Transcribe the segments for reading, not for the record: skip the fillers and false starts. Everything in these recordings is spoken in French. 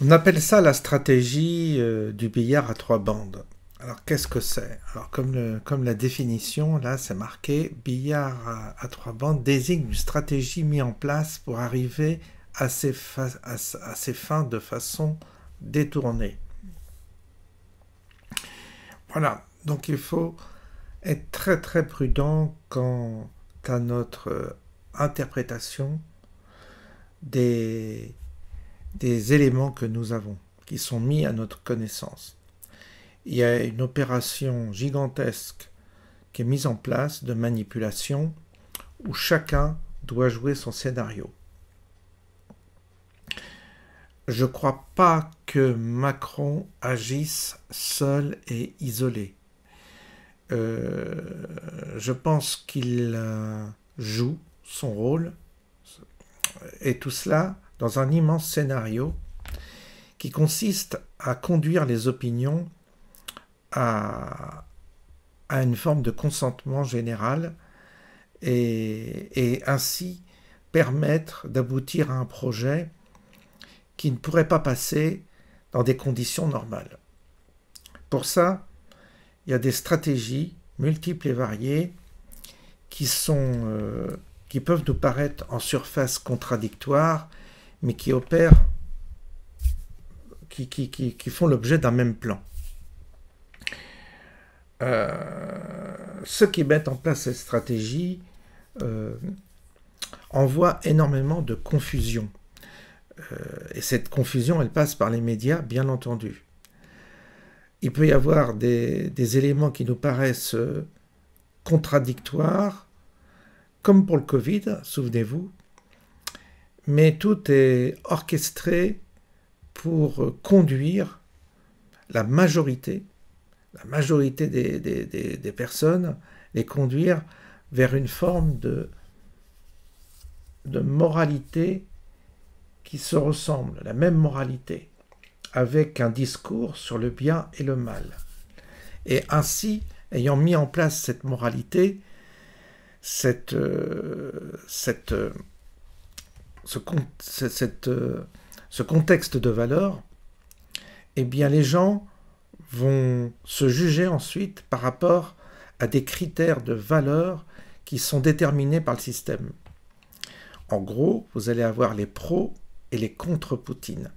On appelle ça la stratégie du billard à trois bandes. Alors qu'est-ce que c'est? Alors comme la définition, là c'est marqué, billard à trois bandes désigne une stratégie mise en place pour arriver à ses fins de façon détournée. Voilà, donc il faut être très très prudent quant à notre interprétation des, des éléments que nous avons, qui sont mis à notre connaissance. Il y a une opération gigantesque qui est mise en place de manipulation où chacun doit jouer son scénario. Je ne crois pas que Macron agisse seul et isolé. Je pense qu'il joue son rôle et tout cela dans un immense scénario qui consiste à conduire les opinions à une forme de consentement général et ainsi permettre d'aboutir à un projet qui ne pourrait pas passer dans des conditions normales. Pour ça, il y a des stratégies multiples et variées qui peuvent nous paraître en surface contradictoires, mais qui opèrent, qui font l'objet d'un même plan. Ceux qui mettent en place cette stratégie envoient énormément de confusion. Et cette confusion, elle passe par les médias, bien entendu. Il peut y avoir des éléments qui nous paraissent contradictoires, comme pour le Covid, souvenez-vous, mais tout est orchestré pour conduire la majorité des personnes, les conduire vers une forme de moralité qui se ressemble, la même moralité, avec un discours sur le bien et le mal. Et ainsi, ayant mis en place cette moralité, ce contexte de valeurs, eh bien les gens vont se juger ensuite par rapport à des critères de valeur qui sont déterminés par le système. En gros, vous allez avoir les pros et les contre-Poutine.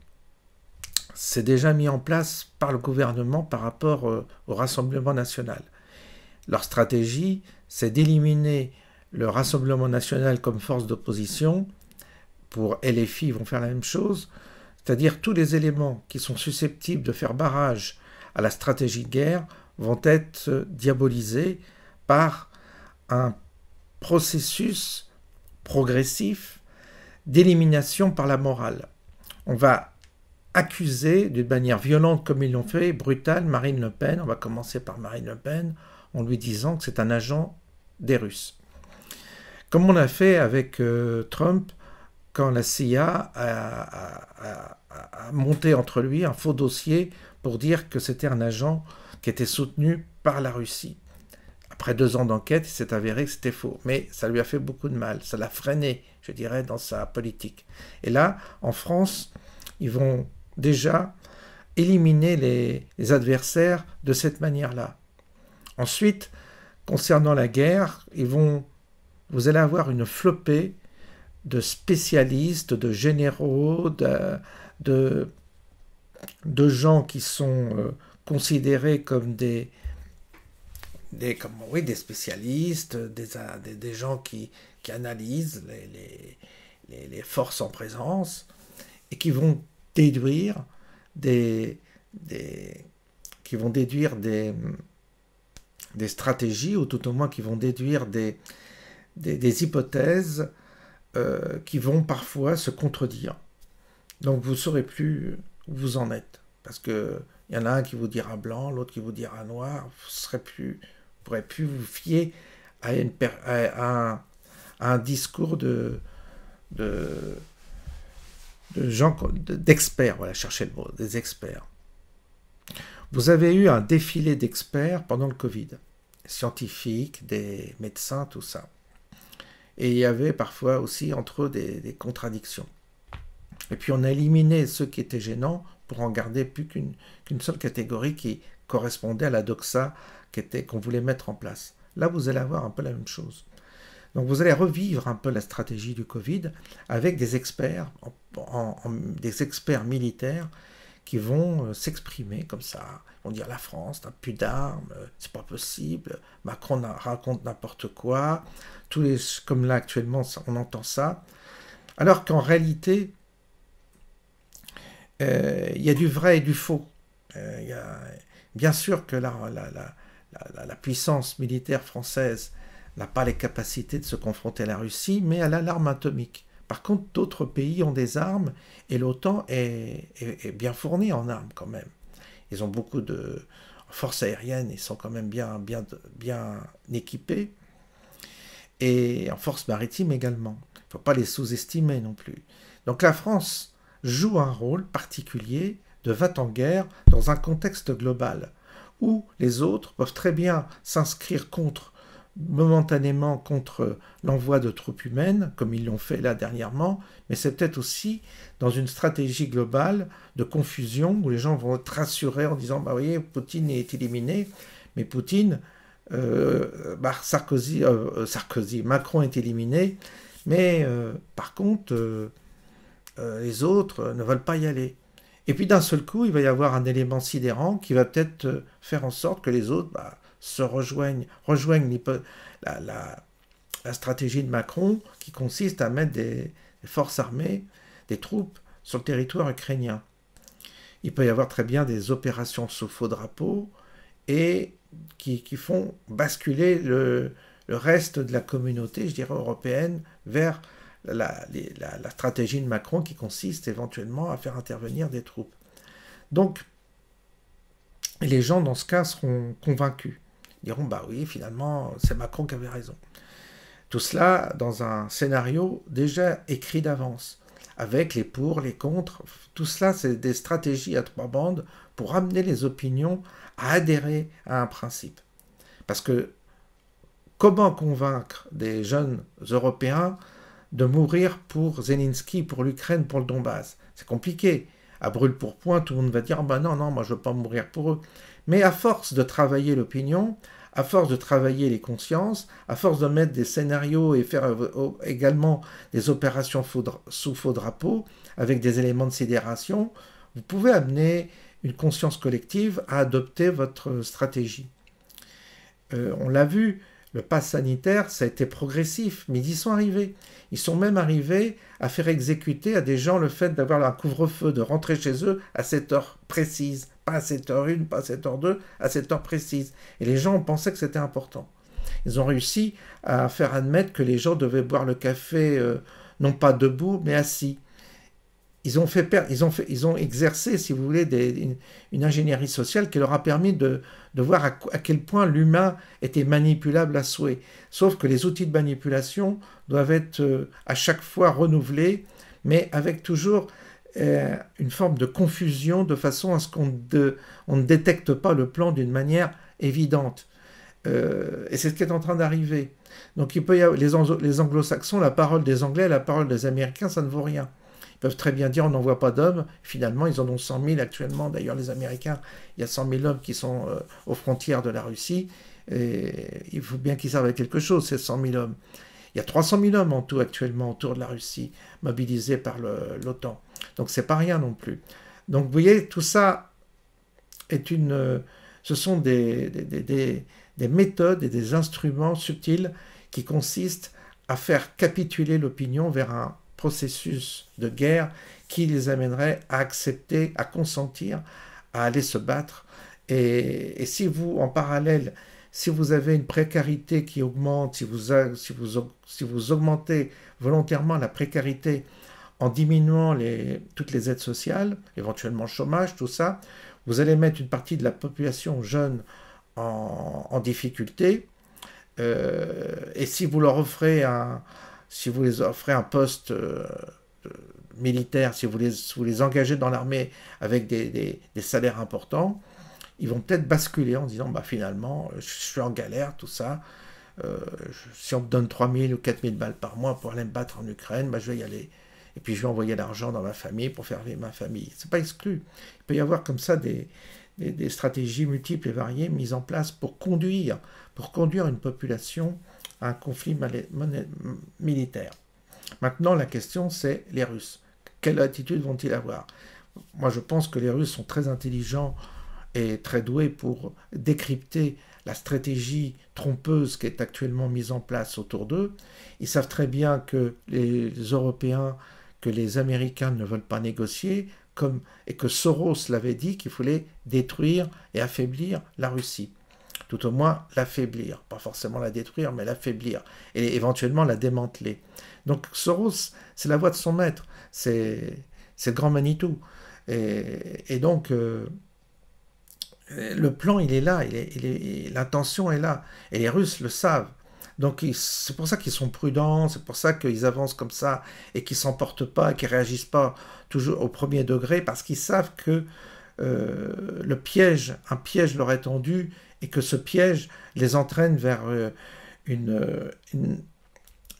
C'est déjà mis en place par le gouvernement par rapport au Rassemblement national. Leur stratégie, c'est d'éliminer le Rassemblement national comme force d'opposition. Pour LFI, ils vont faire la même chose, c'est-à-dire tous les éléments qui sont susceptibles de faire barrage à la stratégie de guerre vont être diabolisés par un processus progressif d'élimination par la morale. On va accuser d'une manière violente comme ils l'ont fait, brutale, Marine Le Pen. On va commencer par Marine Le Pen en lui disant que c'est un agent des Russes. Comme on a fait avec Trump quand la CIA a monté entre lui un faux dossier pour dire que c'était un agent qui était soutenu par la Russie. Après 2 ans d'enquête, il s'est avéré que c'était faux. Mais ça lui a fait beaucoup de mal. Ça l'a freiné, je dirais, dans sa politique. Et là, en France, ils vont déjà éliminer les adversaires de cette manière-là. Ensuite, concernant la guerre, vous allez avoir une flopée de spécialistes, de généraux, de gens qui sont considérés comme des spécialistes, des gens qui analysent les forces en présence et qui vont déduire des stratégies, ou tout au moins qui vont déduire des hypothèses qui vont parfois se contredire. Donc vous ne saurez plus où vous en êtes. Parce qu'il y en a un qui vous dira blanc, l'autre qui vous dira noir. Vous ne pourrez plus vous fier à un discours de gens, d'experts. Voilà, cherchez le mot, des experts. Vous avez eu un défilé d'experts pendant le Covid. Scientifiques, des médecins, tout ça. Et il y avait parfois aussi entre eux des contradictions. Et puis on a éliminé ceux qui étaient gênants pour en garder plus qu'une seule catégorie qui correspondait à la doxa qu'on voulait mettre en place. Là, vous allez avoir un peu la même chose. Donc vous allez revivre un peu la stratégie du Covid avec des experts, des experts militaires qui vont s'exprimer comme ça. Ils vont dire la France n'a plus d'armes, c'est pas possible, Macron raconte n'importe quoi, comme là actuellement on entend ça. Alors qu'en réalité, il y a du vrai et du faux. Bien sûr que la puissance militaire française n'a pas les capacités de se confronter à la Russie, mais elle a l'arme atomique. Par contre, d'autres pays ont des armes et l'OTAN est bien fournie en armes quand même. Ils ont beaucoup de forces aériennes, ils sont quand même bien équipés. Et en forces maritimes également. Il ne faut pas les sous-estimer non plus. Donc la France joue un rôle particulier de va-t-en-guerre dans un contexte global où les autres peuvent très bien s'inscrire momentanément contre l'envoi de troupes humaines, comme ils l'ont fait là dernièrement, mais c'est peut-être aussi dans une stratégie globale de confusion où les gens vont être rassurés en disant bah oui, Poutine est éliminé, mais Poutine, Macron est éliminé, mais par contre, les autres ne veulent pas y aller. Et puis d'un seul coup, il va y avoir un élément sidérant qui va peut-être faire en sorte que les autres se rejoignent la stratégie de Macron qui consiste à mettre des forces armées, des troupes sur le territoire ukrainien. Il peut y avoir très bien des opérations sous faux drapeau et qui font basculer le reste de la communauté, je dirais européenne, vers la stratégie de Macron qui consiste éventuellement à faire intervenir des troupes. Donc, les gens dans ce cas seront convaincus. Ils diront, bah oui, finalement, c'est Macron qui avait raison. Tout cela dans un scénario déjà écrit d'avance, avec les pour, les contre. Tout cela, c'est des stratégies à trois bandes pour amener les opinions à adhérer à un principe. Parce que comment convaincre des jeunes Européens de mourir pour Zelensky, pour l'Ukraine, pour le Donbass? C'est compliqué. À brûle-pourpoint, tout le monde va dire bah non, moi je ne veux pas mourir pour eux. Mais à force de travailler l'opinion, à force de travailler les consciences, à force de mettre des scénarios et faire également des opérations sous faux drapeau, avec des éléments de sidération, vous pouvez amener une conscience collective à adopter votre stratégie. On l'a vu, le pass sanitaire, ça a été progressif, mais ils y sont arrivés. Ils sont même arrivés à faire exécuter à des gens le fait d'avoir un couvre-feu, de rentrer chez eux à cette heure précise. Pas à cette heure 1, pas à cette heure 2, à cette heure précise. Et les gens pensaient que c'était important. Ils ont réussi à faire admettre que les gens devaient boire le café non pas debout, mais assis. Ils ont exercé, si vous voulez, une ingénierie sociale qui leur a permis de voir à quel point l'humain était manipulable à souhait. Sauf que les outils de manipulation doivent être à chaque fois renouvelés, mais avec toujours une forme de confusion de façon à ce qu'on ne détecte pas le plan d'une manière évidente. Et c'est ce qui est en train d'arriver. Donc il peut y avoir les anglo-saxons, la parole des Anglais, la parole des Américains, ça ne vaut rien. Ils peuvent très bien dire on n'envoie pas d'hommes. Finalement, ils en ont 100 000 actuellement. D'ailleurs, les Américains, il y a 100 000 hommes qui sont aux frontières de la Russie. Et il faut bien qu'ils servent à quelque chose, ces 100 000 hommes. Il y a 300 000 hommes en tout actuellement autour de la Russie, mobilisés par l'OTAN. Donc c'est pas rien non plus. Donc vous voyez, tout ça ce sont des méthodes et des instruments subtils qui consistent à faire capituler l'opinion vers un processus de guerre qui les amènerait à accepter, à consentir, à aller se battre. Et si vous, en parallèle, si vous avez une précarité qui augmente, si vous augmentez volontairement la précarité en diminuant toutes les aides sociales, éventuellement le chômage, tout ça, vous allez mettre une partie de la population jeune en difficulté. Et si vous leur offrez si vous les offrez un poste militaire, si vous les engagez dans l'armée avec des salaires importants, ils vont peut-être basculer en disant bah, finalement, je suis en galère, tout ça. Si on me donne 3 000 ou 4 000 balles par mois pour aller me battre en Ukraine, bah, je vais y aller. et puis je vais envoyer l'argent dans ma famille pour faire vivre ma famille. C'est pas exclu. Il peut y avoir comme ça des stratégies multiples et variées mises en place pour conduire une population à un conflit militaire. Maintenant, la question, c'est les Russes. Quelle attitude vont-ils avoir? Moi, je pense que les Russes sont très intelligents et très doués pour décrypter la stratégie trompeuse qui est actuellement mise en place autour d'eux. Ils savent très bien que les Européens, que les Américains ne veulent pas négocier, et que Soros l'avait dit qu'il fallait détruire et affaiblir la Russie. Tout au moins l'affaiblir, pas forcément la détruire, mais l'affaiblir, et éventuellement la démanteler. Donc Soros, c'est la voix de son maître, c'est le grand Manitou. Et donc, le plan, il est là, l'intention est là, et les Russes le savent. Donc c'est pour ça qu'ils sont prudents, c'est pour ça qu'ils avancent comme ça, et qu'ils ne s'emportent pas, qu'ils ne réagissent pas toujours au premier degré, parce qu'ils savent que un piège leur est tendu, et que ce piège les entraîne vers une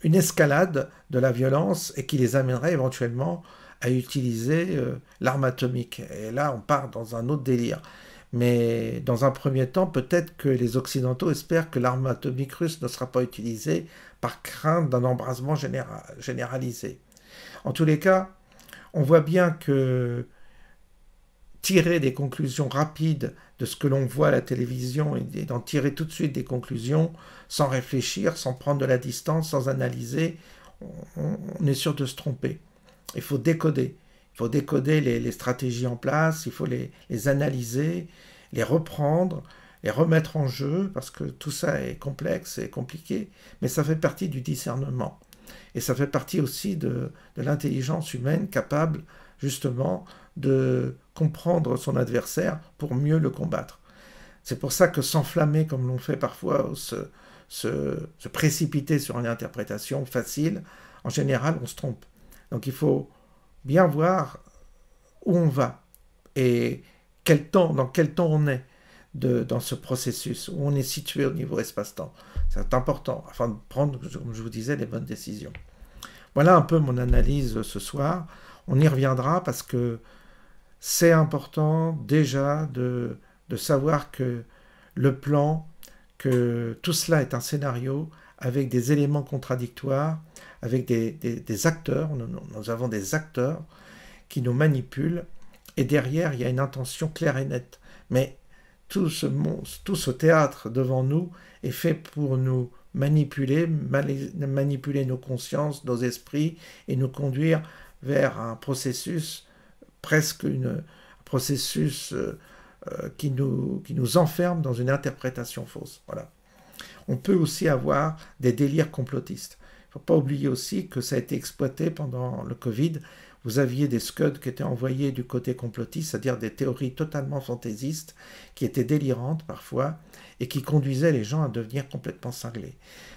escalade de la violence, et qui les amènerait éventuellement à utiliser l'arme atomique. Et là, on part dans un autre délire. Mais dans un premier temps, peut-être que les Occidentaux espèrent que l'arme atomique russe ne sera pas utilisée par crainte d'un embrasement généralisé. En tous les cas, on voit bien que tirer des conclusions rapides de ce que l'on voit à la télévision et d'en tirer tout de suite des conclusions sans réfléchir, sans prendre de la distance, sans analyser, on est sûr de se tromper. Il faut décoder. Il faut décoder les stratégies en place, il faut les analyser, les reprendre, les remettre en jeu, parce que tout ça est complexe et compliqué, mais ça fait partie du discernement. Et ça fait partie aussi de l'intelligence humaine capable, justement, de comprendre son adversaire pour mieux le combattre. C'est pour ça que s'enflammer, comme l'on fait parfois, ou se précipiter sur une interprétation facile, en général, on se trompe. Donc il faut bien voir où on va et dans quel temps on est dans ce processus, où on est situé au niveau espace-temps. C'est important, afin de prendre, comme je vous disais, les bonnes décisions. Voilà un peu mon analyse ce soir. On y reviendra parce que c'est important déjà de savoir que le plan, que tout cela est un scénario avec des éléments contradictoires, avec des acteurs, nous avons des acteurs qui nous manipulent, et derrière, il y a une intention claire et nette. Mais tout ce théâtre devant nous est fait pour nous manipuler nos consciences, nos esprits, et nous conduire vers un processus, presque un processus qui nous enferme dans une interprétation fausse. Voilà. On peut aussi avoir des délires complotistes. Il ne faut pas oublier aussi que ça a été exploité pendant le Covid. Vous aviez des scuds qui étaient envoyés du côté complotiste, c'est-à-dire des théories totalement fantaisistes, qui étaient délirantes parfois, et qui conduisaient les gens à devenir complètement cinglés.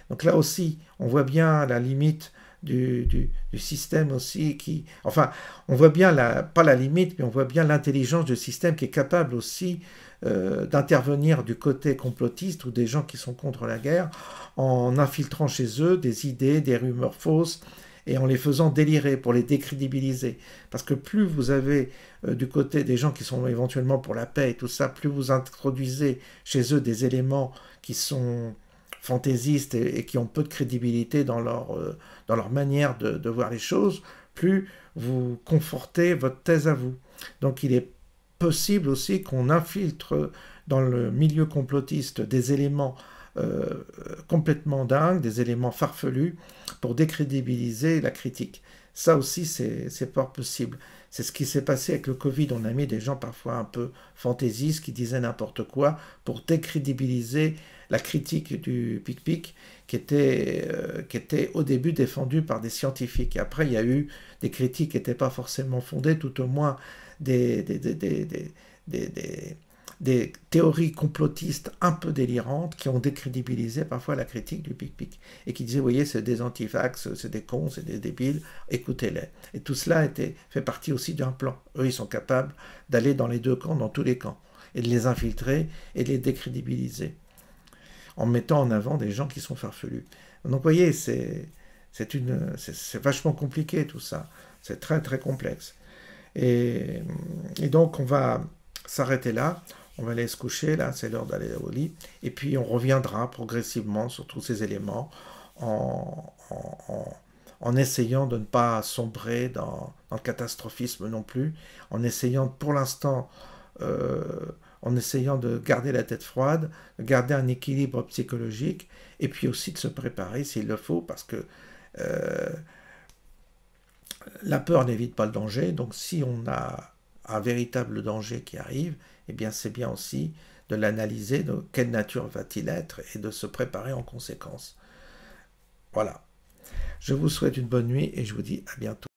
Donc là aussi, on voit bien la limite du système aussi enfin, on voit bien, pas la limite, mais on voit bien l'intelligence du système qui est capable aussi d'intervenir du côté complotiste ou des gens qui sont contre la guerre en infiltrant chez eux des idées, des rumeurs fausses et en les faisant délirer pour les décrédibiliser. Parce que plus vous avez du côté des gens qui sont éventuellement pour la paix et tout ça, plus vous introduisez chez eux des éléments qui sont fantaisistes et qui ont peu de crédibilité dans leur manière de voir les choses, plus vous confortez votre thèse à vous. Donc il est possible aussi qu'on infiltre dans le milieu complotiste des éléments complètement dingues, des éléments farfelus pour décrédibiliser la critique. Ça aussi, c'est pas possible. C'est ce qui s'est passé avec le Covid. On a mis des gens parfois un peu fantaisistes qui disaient n'importe quoi pour décrédibiliser la critique du PIC-PIC qui était au début défendue par des scientifiques. Et après, il y a eu des critiques qui n'étaient pas forcément fondées, tout au moins des théories complotistes un peu délirantes qui ont décrédibilisé parfois la critique du PIC-PIC et qui disaient, vous voyez, c'est des antivax, c'est des cons, c'est des débiles, écoutez-les. Et tout cela fait partie aussi d'un plan. Eux, ils sont capables d'aller dans les deux camps, dans tous les camps, et de les infiltrer et de les décrédibiliser, en mettant en avant des gens qui sont farfelus. Donc, vous voyez, c'est vachement compliqué tout ça. C'est très très complexe. Et, et donc on va s'arrêter là. On va aller se coucher, là, c'est l'heure d'aller au lit. Et puis on reviendra progressivement sur tous ces éléments en essayant de ne pas sombrer dans le catastrophisme non plus, en essayant pour l'instant, euh, en essayant de garder la tête froide, de garder un équilibre psychologique, et puis aussi de se préparer s'il le faut, parce que euh, la peur n'évite pas le danger, donc si on a un véritable danger qui arrive, eh bien c'est bien aussi de l'analyser, de quelle nature va-t-il être, et de se préparer en conséquence. Voilà. Je vous souhaite une bonne nuit et je vous dis à bientôt.